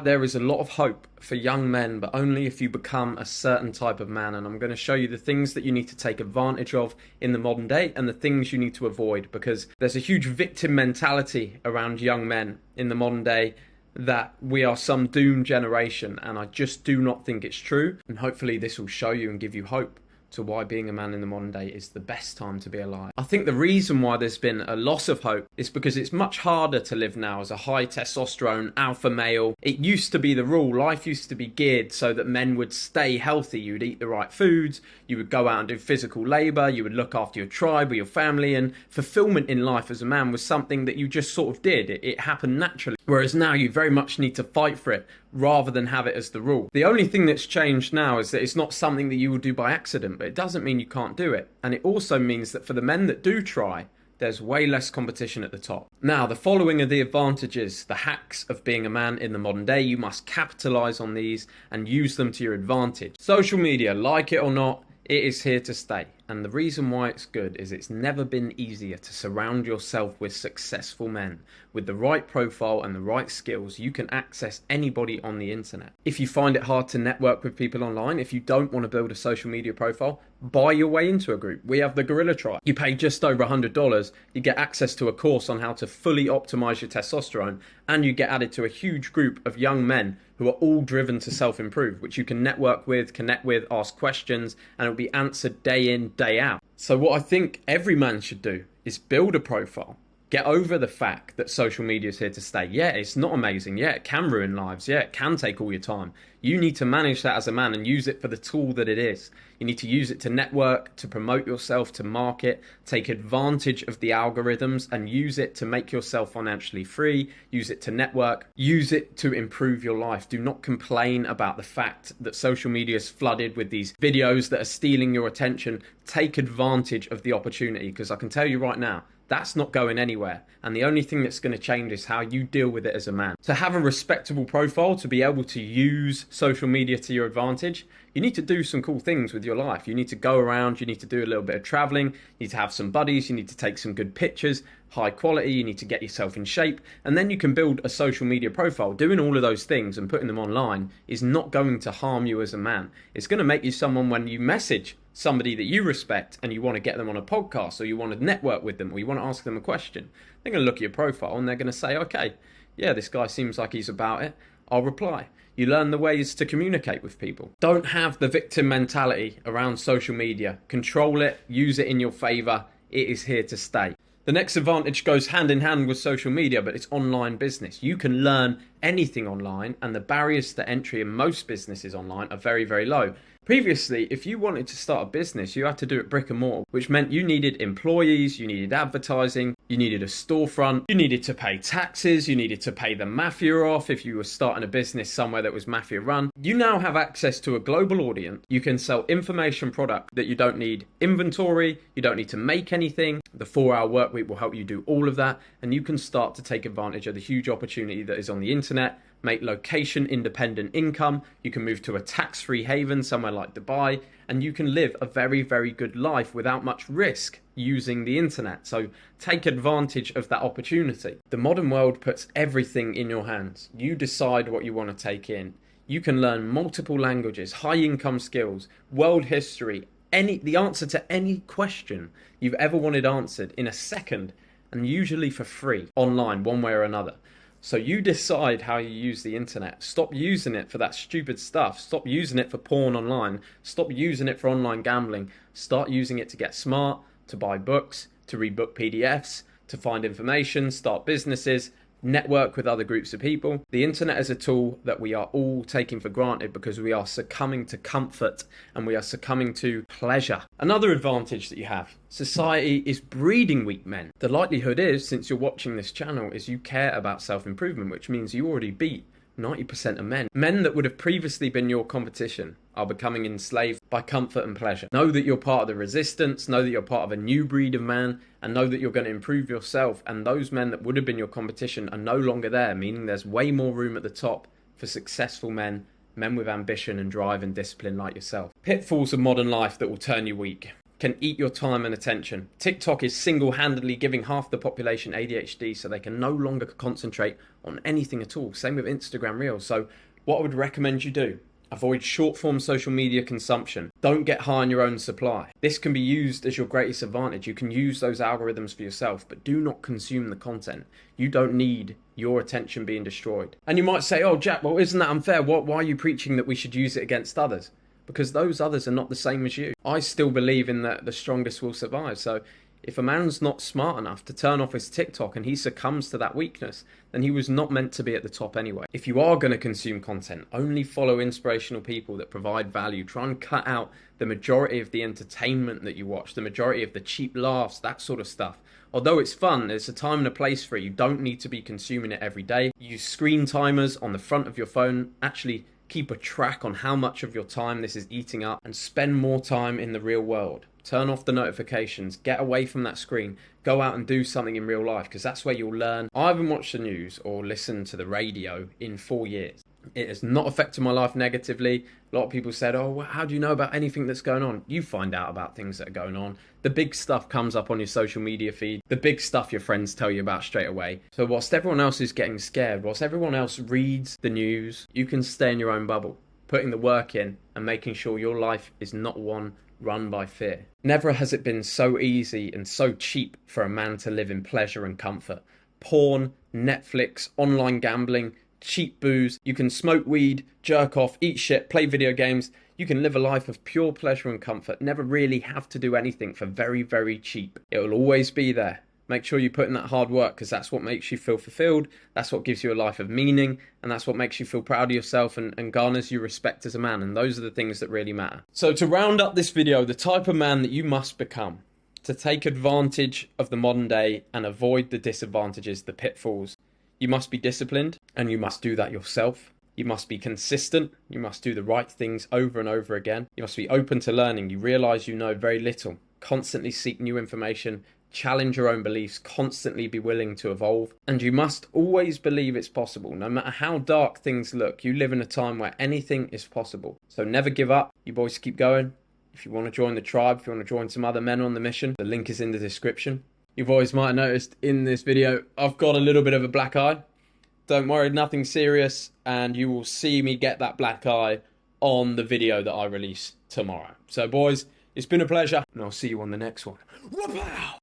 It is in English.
There is a lot of hope for young men, but only if you become a certain type of man. And I'm going to show you the things that you need to take advantage of in the modern day and the things you need to avoid, because there's a huge victim mentality around young men in the modern day that we are some doomed generation. And I just do not think it's true. And hopefully this will show you and give you hope to why being a man in the modern day is the best time to be alive. I think the reason why there's been a loss of hope is because it's much harder to live now as a high testosterone alpha male. It used to be the rule. Life used to be geared so that men would stay healthy. You would eat the right foods, you would go out and do physical labor, you would look after your tribe or your family, and fulfillment in life as a man was something that you just sort of did. It happened naturally. Whereas now you very much need to fight for it rather than have it as the rule. The only thing that's changed now is that it's not something that you will do by accident, but it doesn't mean you can't do it. And it also means that for the men that do try, there's way less competition at the top. Now, the following are the advantages, the hacks of being a man in the modern day. You must capitalize on these and use them to your advantage. Social media, like it or not, it is here to stay. And the reason why it's good is it's never been easier to surround yourself with successful men. With the right profile and the right skills, you can access anybody on the internet. If you find it hard to network with people online, if you don't want to build a social media profile, buy your way into a group. We have the Gorilla Tribe. You pay just over $100, you get access to a course on how to fully optimize your testosterone, and you get added to a huge group of young men who are all driven to self-improve, which you can network with, connect with, ask questions, and it'll be answered day in, day out. So what I think every man should do is build a profile. Get over the fact that social media is here to stay. Yeah, it's not amazing. Yeah, it can ruin lives. Yeah, it can take all your time. You need to manage that as a man and use it for the tool that it is. You need to use it to network, to promote yourself, to market, take advantage of the algorithms and use it to make yourself financially free, use it to network, use it to improve your life. Do not complain about the fact that social media is flooded with these videos that are stealing your attention. Take advantage of the opportunity, because I can tell you right now, that's not going anywhere. And the only thing that's going to change is how you deal with it as a man. To have a respectable profile, to be able to use social media to your advantage, you need to do some cool things with your life. You need to go around, you need to do a little bit of traveling, you need to have some buddies, you need to take some good pictures, high quality, you need to get yourself in shape, and then you can build a social media profile. Doing all of those things and putting them online is not going to harm you as a man. It's going to make you someone when you message somebody that you respect and you want to get them on a podcast, or you want to network with them, or you want to ask them a question. They're going to look at your profile and they're going to say, okay, yeah, this guy seems like he's about it. I'll reply. You learn the ways to communicate with people. Don't have the victim mentality around social media. Control it, use it in your favor. It is here to stay. The next advantage goes hand in hand with social media, but it's online business. You can learn anything online, and the barriers to entry in most businesses online are very, very low. Previously, if you wanted to start a business, you had to do it brick and mortar, which meant you needed employees, you needed advertising, you needed a storefront, you needed to pay taxes, you needed to pay the mafia off if you were starting a business somewhere that was mafia run. You now have access to a global audience. You can sell information product that you don't need inventory, you don't need to make anything. The 4-hour work week will help you do all of that, and you can start to take advantage of the huge opportunity that is on the internet. Make location independent income. You can move to a tax-free haven somewhere like Dubai, and you can live a very, very good life without much risk using the internet. So take advantage of that opportunity. The modern world puts everything in your hands. You decide what you want to take in. You can learn multiple languages, high income skills, world history, the answer to any question you've ever wanted answered in a second, and usually for free online, one way or another. So you decide how you use the internet. Stop using it for that stupid stuff. Stop using it for porn online. Stop using it for online gambling. Start using it to get smart, to buy books, to read book PDFs, to find information, start businesses, network with other groups of people. The internet is a tool that we are all taking for granted because we are succumbing to comfort and we are succumbing to pleasure. Another advantage that you have, society is breeding weak men. The likelihood is, since you're watching this channel, is you care about self-improvement, which means you already beat 90% of men. Men that would have previously been your competition are becoming enslaved by comfort and pleasure. Know that you're part of the resistance, know that you're part of a new breed of man, and know that you're going to improve yourself, and those men that would have been your competition are no longer there, meaning there's way more room at the top for successful men with ambition and drive and discipline like yourself. Pitfalls of modern life that will turn you weak. can eat your time and attention. TikTok is single-handedly giving half the population ADHD so they can no longer concentrate on anything at all. Same with Instagram Reels. So what I would recommend you do: avoid short-form social media consumption. Don't get high on your own supply. This can be used as your greatest advantage. You can use those algorithms for yourself, but do not consume the content. You don't need your attention being destroyed. And you might say, oh, Jack, well, isn't that unfair? Why are you preaching that we should use it against others? Because those others are not the same as you. I still believe in that the strongest will survive. So if a man's not smart enough to turn off his TikTok and he succumbs to that weakness, then he was not meant to be at the top anyway. If you are going to consume content, only follow inspirational people that provide value. Try and cut out the majority of the entertainment that you watch, the majority of the cheap laughs, that sort of stuff. Although it's fun, there's a time and a place for it. You don't need to be consuming it every day. Use screen timers on the front of your phone. Actually keep a track on how much of your time this is eating up, and spend more time in the real world. Turn off the notifications, get away from that screen, go out and do something in real life, because that's where you'll learn. I haven't watched the news or listened to the radio in 4 years. It has not affected my life negatively. A lot of people said, oh, well, how do you know about anything that's going on? You find out about things that are going on. The big stuff comes up on your social media feed. The big stuff your friends tell you about straight away. So whilst everyone else is getting scared, whilst everyone else reads the news, you can stay in your own bubble, putting the work in and making sure your life is not one run by fear. Never has it been so easy and so cheap for a man to live in pleasure and comfort. Porn, Netflix, online gambling, cheap booze. You can smoke weed, jerk off, eat shit, play video games. You can live a life of pure pleasure and comfort, never really have to do anything for very, very cheap. It will always be there. Make sure you put in that hard work, because that's what makes you feel fulfilled, that's what gives you a life of meaning, and that's what makes you feel proud of yourself and garners you respect as a man, and those are the things that really matter. So to round up this video, the type of man that you must become to take advantage of the modern day and avoid the disadvantages, the pitfalls: you must be disciplined, and you must do that yourself. You must be consistent. You must do the right things over and over again. You must be open to learning. You realize you know very little. Constantly seek new information. Challenge your own beliefs. Constantly be willing to evolve. And you must always believe it's possible. No matter how dark things look, you live in a time where anything is possible. So never give up. You boys keep going. If you want to join the tribe, if you want to join some other men on the mission, the link is in the description. You boys might have noticed in this video, I've got a little bit of a black eye. Don't worry, nothing serious, and you will see me get that black eye on the video that I release tomorrow. So boys, it's been a pleasure, and I'll see you on the next one. Whoop-pow!